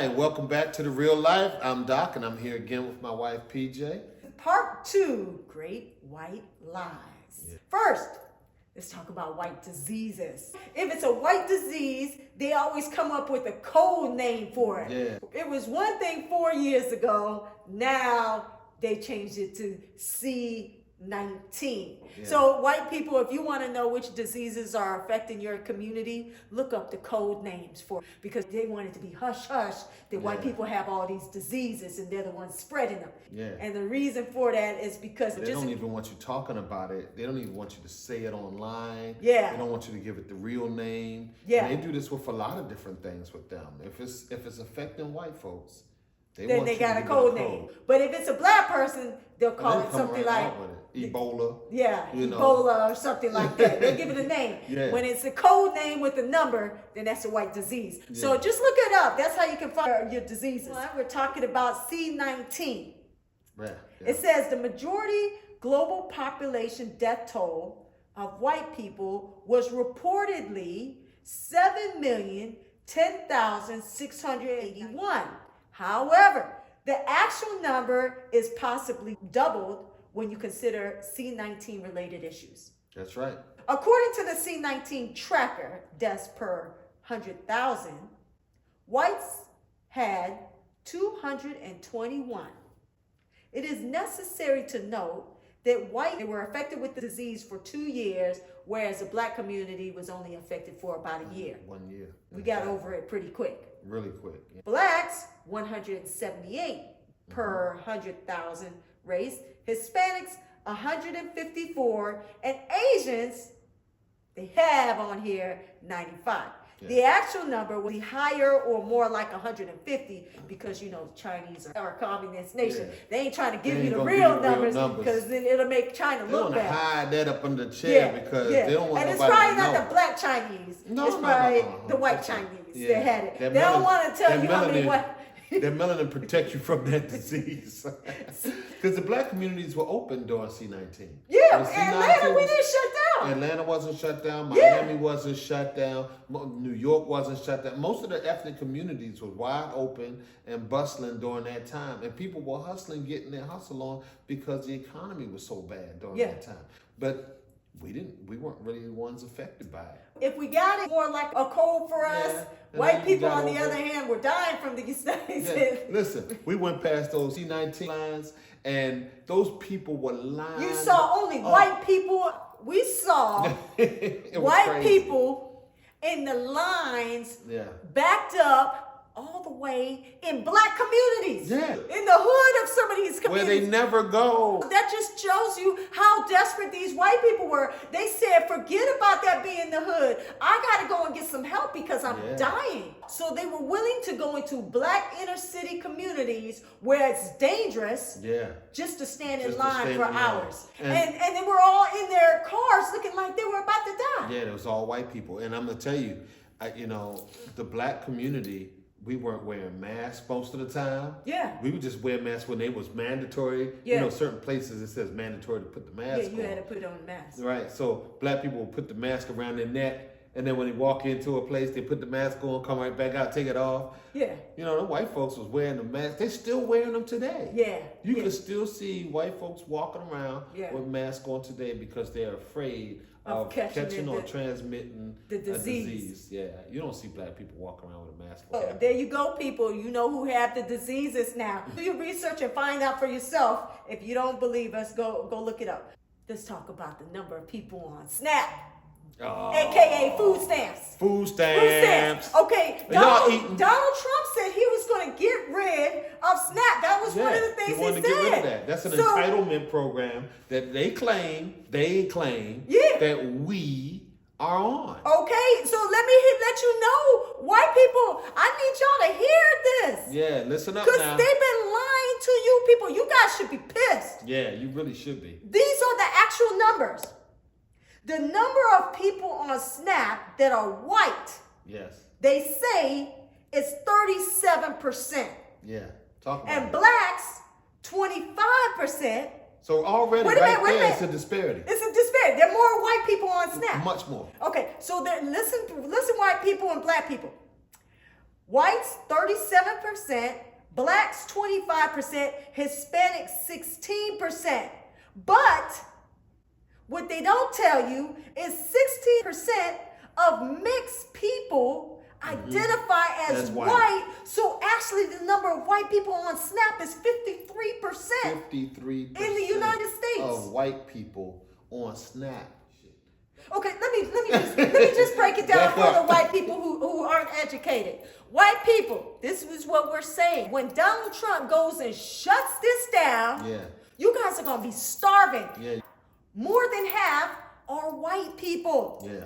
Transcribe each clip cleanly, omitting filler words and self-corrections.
Hi, welcome back to The Real Life. I'm Doc, and I'm here again with my wife, PJ. Part 2, Great White Lies. Yeah. First, let's talk about white diseases. If it's a white disease, they always come up with a code name for it. Yeah. It was one thing 4 years ago. Now they changed it to C19. Yeah. So white people, if you want to know which diseases are affecting your community, look up the code names for it, because they want it to be hush hush that white people have all these diseases and they're the ones spreading them. Yeah. And the reason for that is because They don't even want you talking about it. They don't even want you to say it online. Yeah. They don't want you to give it the real name. Yeah. And they do this with a lot of different things with them. If it's affecting white folks, then want they you to got a give it code name. But if it's a black person, they'll call And it they come something right like out with it. Ebola. Yeah, you know. Ebola or something like that. They'll give it a name. Yeah. When it's a code name with a number, then that's a white disease. Yeah. So just look it up. That's how you can find your diseases. We're talking about C19. Yeah. It says the majority global population death toll of white people was reportedly 7,010,681. However, the actual number is possibly doubled when you consider C19 related issues. That's right. According to the C19 tracker, deaths per 100,000, whites had 221. It is necessary to note that whites were affected with the disease for 2 years, whereas the black community was only affected for about a year. 1 year. We got over it pretty quick. Really quick. Yeah. Blacks, 178 per 100,000 race. Hispanics, 154. And Asians, they have on here 95. Yeah. The actual number will be higher or more like 150 because, you know, Chinese are a communist nation. Yeah. They ain't trying to give They you ain't the gonna real give you real numbers because then it'll make China They look want to bad. hide that up under the chair because they don't want And it's nobody probably to not know. the black Chinese. No, it's no, probably no. the white That's Chinese right. that had it. That They don't melanin- want to tell that you how many melanin- white. That melanin protect you from that disease. Because the black communities were open during C19. Yeah, When C19 Atlanta, we was- didn't shut down. Atlanta wasn't shut down. Yeah. Miami wasn't shut down. New York wasn't shut down. Most of the ethnic communities were wide open and bustling during that time. And people were hustling, getting their hustle on because the economy was so bad during that time. But we weren't really the ones affected by it. If we got it more like a cold for us, Yeah, and white then you people, got on the over other it. hand, were dying from the disease. Yeah, listen, we went past those C19 lines, and those people were lying. You saw only white people. We saw It was white crazy. people in the lines Yeah. backed up all the way in black communities. Yeah. In the hood of some of these Where communities. they never go. That just shows you how desperate these white people were. They said, forget about that being the hood. I got to go and get some help because I'm dying. So they were willing to go into black inner city communities where it's dangerous Yeah. just to stand in Just to line stand for in line. hours. And- And they were all in their cars looking like they were about to die. Yeah, it was all white people. And I'm going to tell you, the black community, we weren't wearing masks most of the time. Yeah. We would just wear masks when they was mandatory. Yeah. You know, certain places it says mandatory to put the mask Yeah, you on. had to put on a mask. Right. So black people would put the mask around their neck, and then when they walk into a place, they put the mask on, come right back out, take it off. Yeah. You know, the white folks was wearing the mask. They still wearing them today. Yeah. You yeah. can still see white folks walking around Yeah. with masks on today because they're afraid of catching or transmitting the a disease. disease. Yeah, you don't see black people walking around with a mask on. Oh, there you go, people. You know who have the diseases now. Do your research and find out for yourself. If you don't believe us, go look it up. Let's talk about the number of people on SNAP, aka food stamps. Food Food stamps. stamps. Okay, Y'all eating. Donald Trump said he was going to get rid of SNAP. That was one of the things he he wanted said. to get rid of that. That's an entitlement program that they claim Yeah. that we are on. Okay, so let you know, white people, I need y'all to hear this. Yeah, listen up Because now. they've been lying to you people. You guys should be pissed. Yeah, you really should be. These are the actual numbers. The number of people on SNAP that are white, Yes. they say is 37%. Yeah. Talk about And it. blacks, 25%. So already Wait a right minute. there, it's a disparity. It's a disparity. There are more white people on SNAP. Much more. Okay, so listen, white people and black people. Whites 37%, blacks 25%, Hispanics 16%. But what they don't tell you is 16% of mixed people identify as white. So actually the number of white people on SNAP is 53%. 53% in the United States of white people on SNAP. Okay, let me just break it down for the white people who aren't educated. White people, this is what we're saying. When Donald Trump goes and shuts this down, you guys are gonna be starving. Yeah. More than half are white people. Yeah.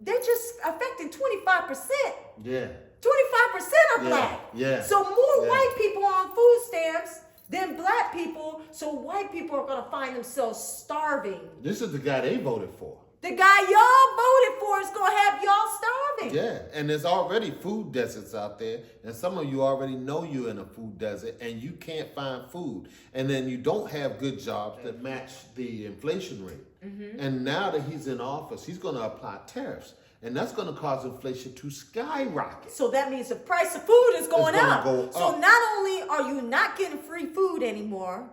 They're just affecting 25%. Yeah. 25% are black. Yeah. So more white people on food stamps than black people. So white people are gonna find themselves starving. This is the guy they voted for. The guy y'all voted for is gonna have y'all starving. Yeah, and there's already food deserts out there, and some of you already know you're in a food desert and you can't find food. And then you don't have good jobs that match the inflation rate. And now that he's in office, he's gonna apply tariffs. And that's gonna cause inflation to skyrocket. So that means the price of food is going It's gonna up. go So up. not only are you not getting free food anymore,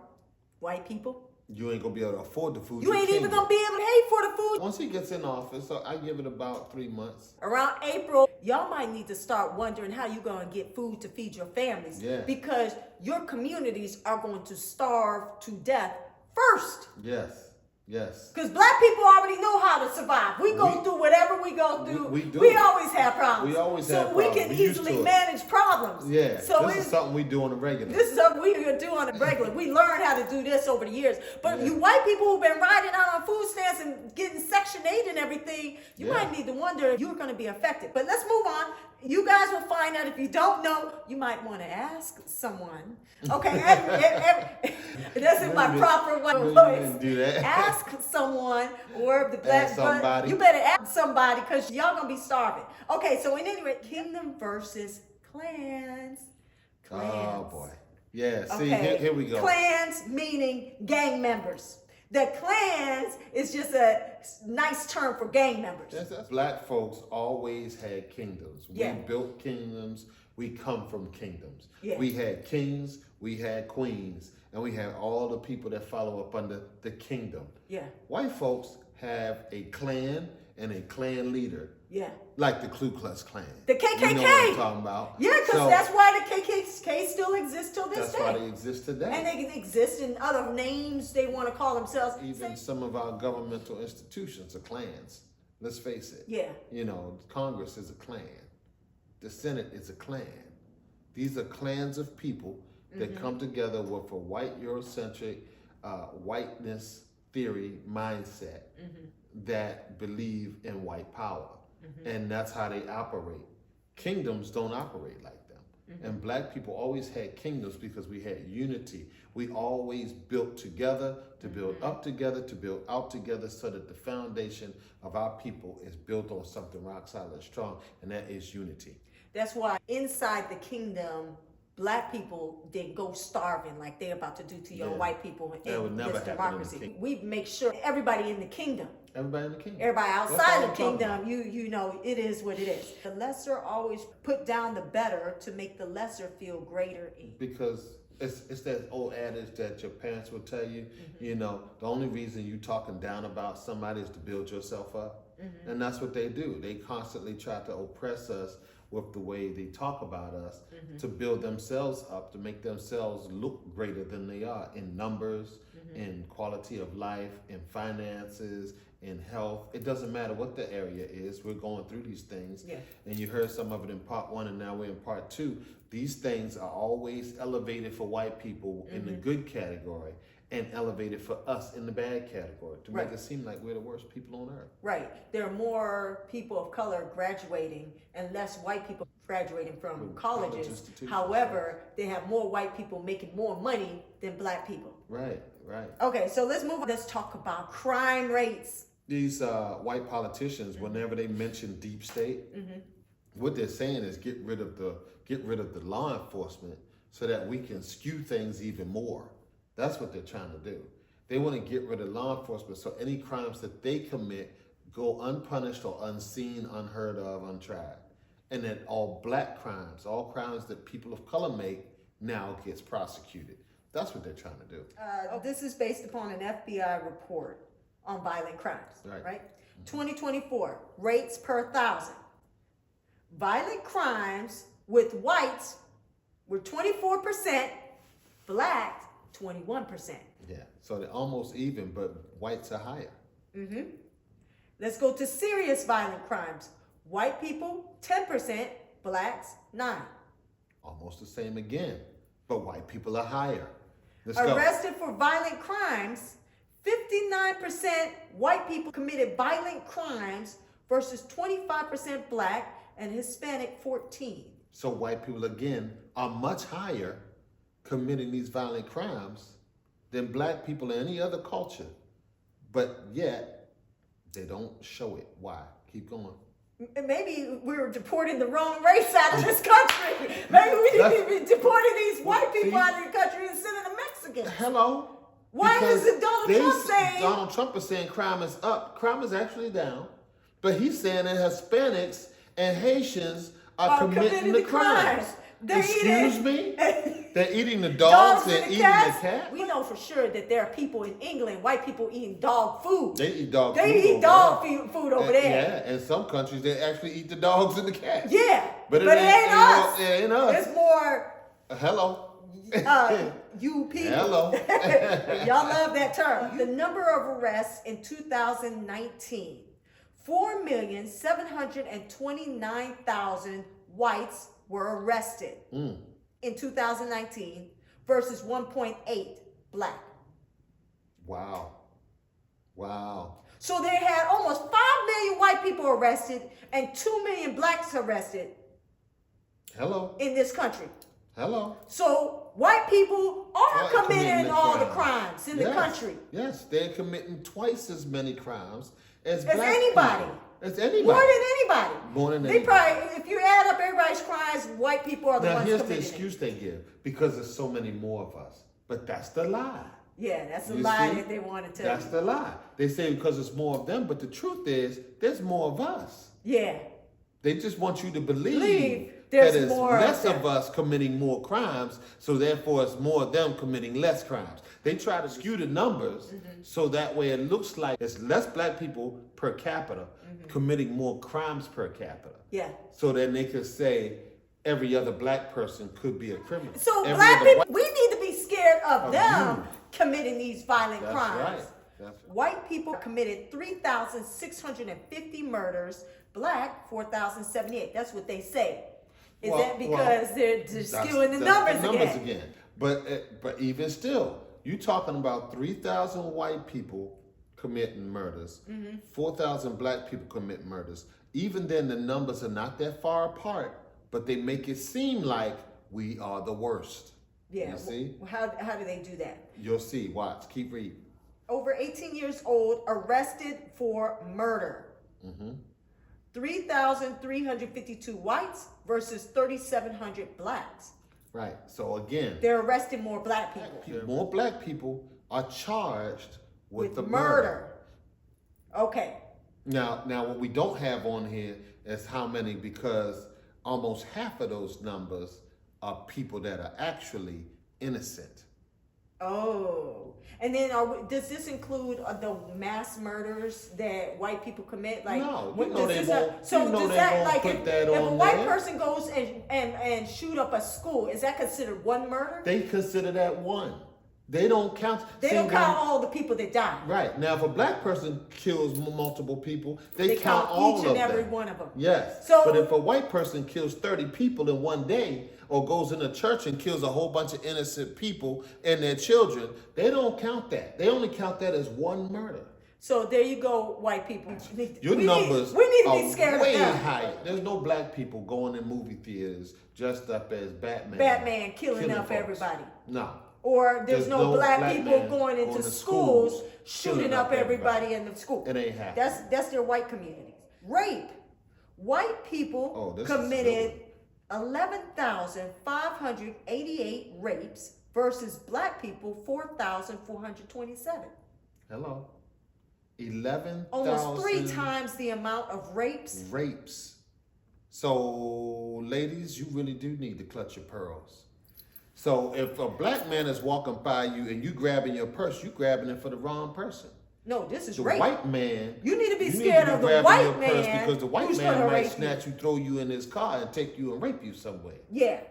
white people, You ain't gonna be able to afford the food. you ain't even can gonna be able to pay for the food. Once he gets in office, so I give it about 3 months. Around April, y'all might need to start wondering how you're going to get food to feed your families. Yeah. Because your communities are going to starve to death first. Yes, yes. Because black people already know how to survive. We go through whatever we go through. We do. We always have problems. We always so have problems. we can We used easily to it. manage problems. Yeah, So this is something we do on a regular. this is something we do on a regular. We learn how to do this over the years. But Yeah. you white people who've been riding out on food stamps and getting Section 8 and everything, you Yeah. might need to wonder if you're going to be affected. But let's move on. You guys will find out. If you don't know, you might want to ask someone. Okay, that's in my proper voice. Do that. Ask someone or the black. Ask somebody. You better ask somebody because y'all gonna be starving. Okay, so in any rate, kingdom versus clans. Oh boy. Yeah, see, Okay. here we go. Clans meaning gang members. The clans is just a nice term for gang members. That's black folks always had kingdoms. Yeah. We built kingdoms. We come from kingdoms. Yeah. We had kings, we had queens, and we had all the people that follow up under the kingdom. Yeah, White folks have a clan and a clan leader, yeah. like the Ku Klux Klan. The KKK. You know what I'm talking about. Yeah, because So, that's why the KKK still exists till this that's day. why they exist today. And they can exist in other names they want to call themselves. Even some of our governmental institutions are clans. Let's face it. Yeah. You know, Congress is a clan. The Senate is a clan. These are clans of people that come together with a white Eurocentric whiteness theory mindset that believe in white power. And that's how they operate. Kingdoms don't operate like them. And black people always had kingdoms because we had unity. We always built together, to build up together, to build out together, so that the foundation of our people is built on something rock solid and strong, and that is unity. That's why inside the kingdom, black people didn't go starving like they're about to do to your Yeah. white people That would in never this happen in the democracy. kingdom. We make sure everybody in the kingdom, Everybody in the kingdom. everybody That's all outside I'm the talking kingdom, about. you know, it is what it is. The lesser always put down the better to make the lesser feel greater. Because it's that old adage that your parents will tell you, you know, the only reason you talking down about somebody is to build yourself up. And that's what they do. They constantly try to oppress us with the way they talk about us to build themselves up, to make themselves look greater than they are in numbers, in quality of life, in finances, in health. It doesn't matter what the area is. We're going through these things. Yeah. And you heard some of it in part 1, and now we're in part 2. These things are always elevated for white people in the good category and elevated for us in the bad category to make Right. it seem like we're the worst people on earth. Right. There are more people of color graduating and less white people graduating from college colleges. institutions, However, they have more white people making more money than black people. Right, right. Okay, so let's move on. Let's talk about crime rates. These white politicians, whenever they mention deep state, what they're saying is get rid of the law enforcement so that we can skew things even more. That's what they're trying to do. They want to get rid of law enforcement so any crimes that they commit go unpunished or unseen, unheard of, untried. and that all black crimes, all crimes that people of color make, now gets prosecuted. That's what they're trying to do. This is based upon an FBI report on violent crimes, right? 2024, rates per 1,000. Violent crimes with whites were 24%, blacks 21%. Yeah, so they're almost even, but whites are higher. Let's go to serious violent crimes. White people, 10%, blacks, 9%. Almost the same again, but white people are higher. Let's Arrested for violent crimes, 59% white people committed violent crimes versus 25% black and Hispanic 14%. So white people again are much higher committing these violent crimes than black people in any other culture, but yet they don't show it. Why? Keep going. Maybe we're deporting the wrong race out of this country. Maybe we need to be deporting these white people out of the country and sending them Mexicans. Hello? Why Because is it Donald Trump saying? Donald Trump is saying crime is up. Crime is actually down. But he's saying that Hispanics and Haitians are committing the crimes. Excuse me? They're eating the dogs and eating the cats? We know for sure that there are people in England, white people eating dog food. They eat dog food. They eat dog food over there. Yeah, in some countries they actually eat the dogs and the cats. Yeah, but it ain't us. It ain't us. It's more hello. you people. Hello. Y'all love that term. The number of arrests in 2019, 4,729,000 whites were arrested in 2019 versus 1.8 black. Wow. So they had almost 5 million white people arrested and 2 million blacks arrested. Hello. In this country. Hello. So white people are committing all the crimes in the country. Yes, they're committing twice as many crimes as black anybody. people. As anybody. More than anybody. More than they anybody. Probably, if you add up everybody's crimes, white people are the now ones here's the committing excuse they give, because there's so many more of us. But that's the lie. Yeah, that's the You lie see? that they want to tell That's you. the lie. They say because it's more of them, but the truth is there's more of us. Yeah. They just want you to believe there's that it's more less of of us committing more crimes, so therefore it's more of them committing less crimes. They try to skew the numbers so that way it looks like it's less black people per capita committing more crimes per capita. Yeah. So then they could say every other black person could be a criminal. So Every black other people, we need to be scared of them you. committing these violent That's crimes. right. That's right. White people committed 3,650 murders, black 4,078. That's what they say. Is that because they're skewing the numbers again? But even still, you talking about 3,000 white people committing murders, 4,000 black people commit murders. Even then, the numbers are not that far apart, but they make it seem like we are the worst. Yeah. You see? How do they do that? You'll see. Watch. Keep reading. Over 18 years old, arrested for murder. 3,352 whites versus 3,700 blacks. Right. So again, They're arresting more black people. more black people are charged with the murder. Okay. Now, what we don't have on here is how many, because almost half of those numbers are people that are actually innocent. Oh, and then does this include the mass murders that white people commit? Like, No, what- you know does they this won't. So you know does they that won't like put if, that if a on white there. person goes and shoot up a school, is that considered one murder? They consider that one. They don't count. They don't count all the people that died. Right now, if a black person kills multiple people, they count all each of and every them. one of them. Yes. So- but if a white person kills 30 people in one day, or goes in a church and kills a whole bunch of innocent people and their children, they don't count that. They only count that as one murder. So there you go, white people. Your numbers we need to are be scared way of them. higher. There's no black people going in movie theaters dressed up as Batman. Batman killing up folks. everybody. No. Or there's no black people man going into to schools killing shooting up everybody in the school. It ain't happening. That's their white communities. Rape. White people this is a committed good 11,588 rapes versus black people 4,427. Hello. 11,000 Almost 3 times the amount of rapes. rapes. So, ladies, you really do need to clutch your pearls. So, if a black man is walking by you and you grabbing your purse, you grabbing it for the wrong person. No, this is The rape. white man, You need to be scared of the grabbing white your purse man because the white who's man gonna might rape you. snatch you, throw you in his car, and take you and rape you somewhere. Yeah.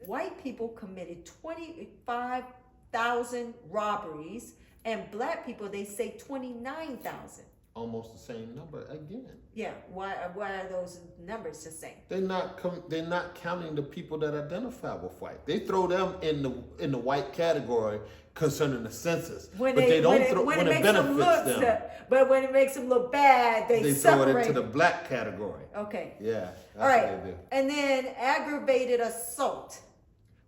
White people committed 25,000 robberies, and black people, they say 29,000. Almost the same number again. Yeah, why are those numbers the same? They're not counting the people that identify with white. They throw them in the white category concerning the census, When but they don't when throw it, when when it it makes them benefits look, them. but when it makes them look bad, they Throw it separate. into the black category. Okay. Yeah, that's All right. what they do. And then aggravated assault.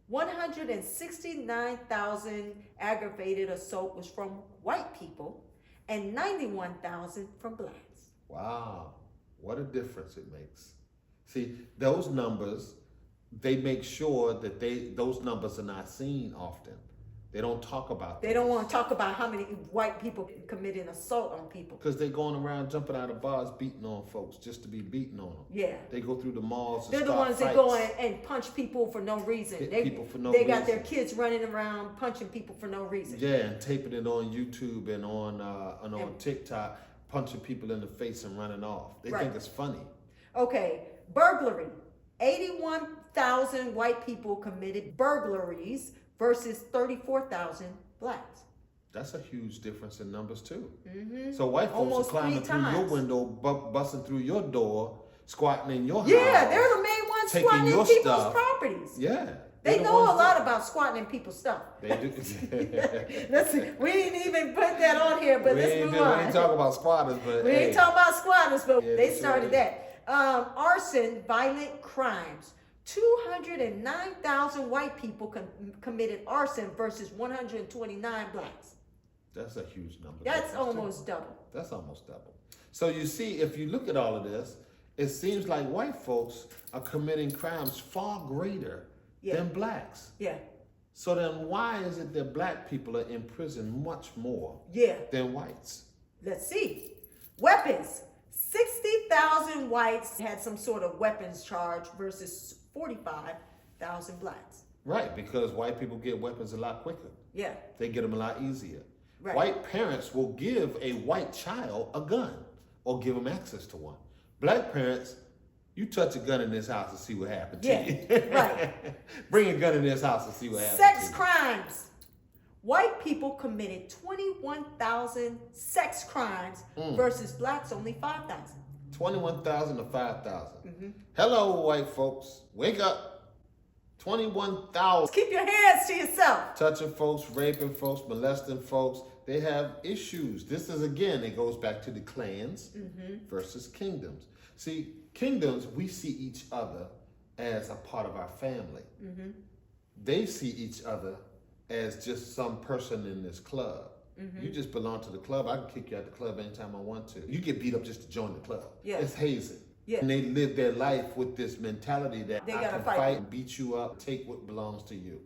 169,000 aggravated assault was from white people, and 91,000 from blacks. Wow, what a difference it makes. See, those numbers, they make sure that those numbers are not seen often. They don't talk about They don't want to talk about how many white people committing assault on people. because they're going around jumping out of bars beating on folks just to be beating on them. Yeah. They go through the malls and They're the start ones that fights. go in and punch people for no reason. Hit They, people for no they got their reason. kids running around punching people for no reason. Yeah, and taping it on YouTube and on TikTok, punching people in the face and running off. They Right. think it's funny. Okay, burglary. 81,000 white people committed burglaries versus 34,000 blacks. That's a huge difference in numbers too. So white folks Almost are climbing 3 through your times. window, busting through your door, squatting in your house. Yeah, they're the main ones taking squatting in your people's stuff. properties. Yeah. They they're the know a ones lot about squatting in people's stuff. They do. Listen, we didn't even put that on here, but let's move We on. ain't talking about squatters, but We hey, ain't talking about squatters, but Yeah, they sure started is. that. Arson, violent crimes. 209,000 white people committed arson versus 129 blacks. that's a huge number. That's difference, too. almost double. That's almost double. So you see, if you look at all of this, it seems like white folks are committing crimes far greater Yeah. than blacks. Yeah, So then why is it that black people are in prison much more yeah. than whites? Let's see. Weapons. 60,000 whites had some sort of weapons charge versus 45,000 blacks. Right, because white people get weapons a lot quicker. Yeah, They get them a lot easier. Right. White parents will give a white child a gun or give them access to one. Black parents, you touch a gun in this house and see what happens Yeah, to you. right. Bring a gun in this house and see what happens sex to you. crimes. White people committed 21,000 sex crimes versus blacks only 5,000. 21,000 to 5,000. Mm-hmm. Hello, white folks. Wake up. 21,000. Keep your hands to yourself. Touching folks, raping folks, molesting folks. They have issues. This is, again, it goes back to the clans versus kingdoms. See, kingdoms, we see each other as a part of our family. They see each other as just some person in this club. You just belong to the club. I can kick you out the club anytime I want to. You get beat up just to join the club. Yeah. It's hazing. Yeah. And they live their life with this mentality that They I gotta can fight. fight and beat you up, take what belongs to you.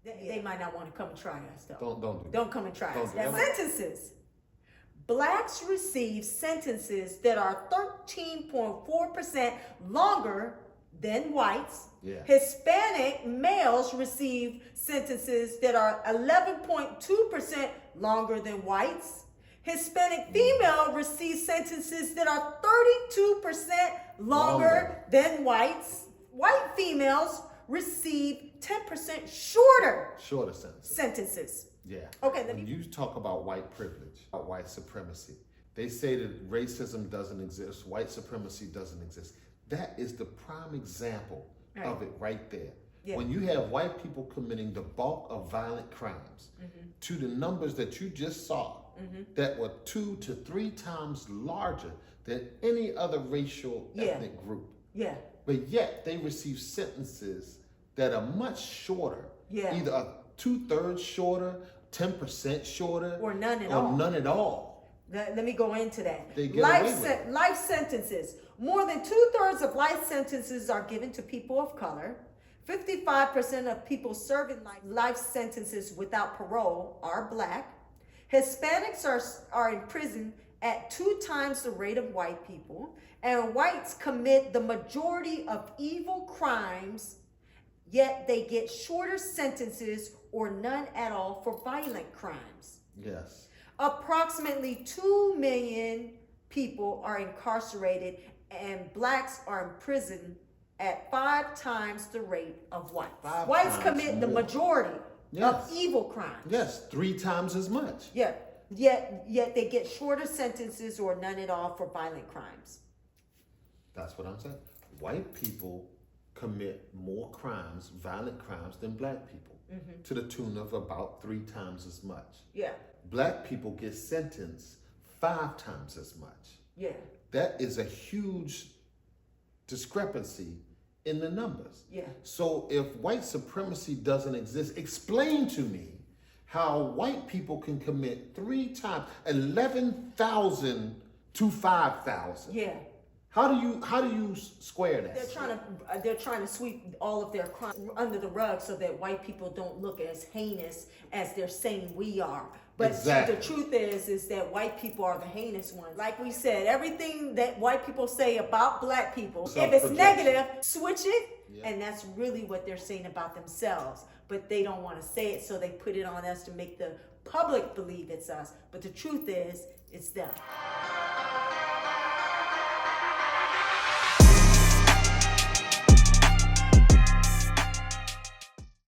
They might not want to come and try us though. Don't do that. Don't come and try Don't us. do that. Sentences. Blacks receive sentences that are 13.4% longer than whites. Yeah. Hispanic males receive sentences that are 11.2% longer than whites. Hispanic female receives sentences that are 32% longer than whites. White females receive 10% shorter Shorter sentences. sentences. Yeah. Okay, let When me- you talk about white privilege, about white supremacy, they say that racism doesn't exist, white supremacy doesn't exist. That is the prime example of it right there. Yeah. When you have white people committing the bulk of violent crimes to the numbers that you just saw, that were 2 to 3 times larger than any other racial ethnic group. Yeah. But yet they receive sentences that are much shorter. Yeah. Either a 2/3 shorter, 10% shorter, Or none at or all. none at all. Let me go into that. They get away with it. Life sentences. More than 2/3 of life sentences are given to people of color. 55% of people serving life sentences without parole are black. Hispanics are in prison at 2 times the rate of white people, and whites commit the majority of evil crimes, yet they get shorter sentences or none at all for violent crimes. Yes. Approximately 2 million people are incarcerated, and blacks are in prison at 5 times the rate of whites. Whites commit the majority of evil crimes. Yes, 3 times as much. Yeah. Yet they get shorter sentences or none at all for violent crimes. That's what I'm saying. White people commit more crimes, violent crimes, than black people, to the tune of about 3 times as much. Yeah. Black people get sentenced 5 times as much. Yeah. That is a huge discrepancy in the numbers. Yeah. So if white supremacy doesn't exist, explain to me how white people can commit 3 times, 11,000 to 5,000. Yeah. How do you square that? They're trying to sweep all of their crimes under the rug so that white people don't look as heinous as they're saying we are. But Exactly. the truth is that white people are the heinous ones. Like we said, everything that white people say about black people, if it's negative, switch it, and that's really what they're saying about themselves. But they don't want to say it, so they put it on us to make the public believe it's us. But the truth is, it's them.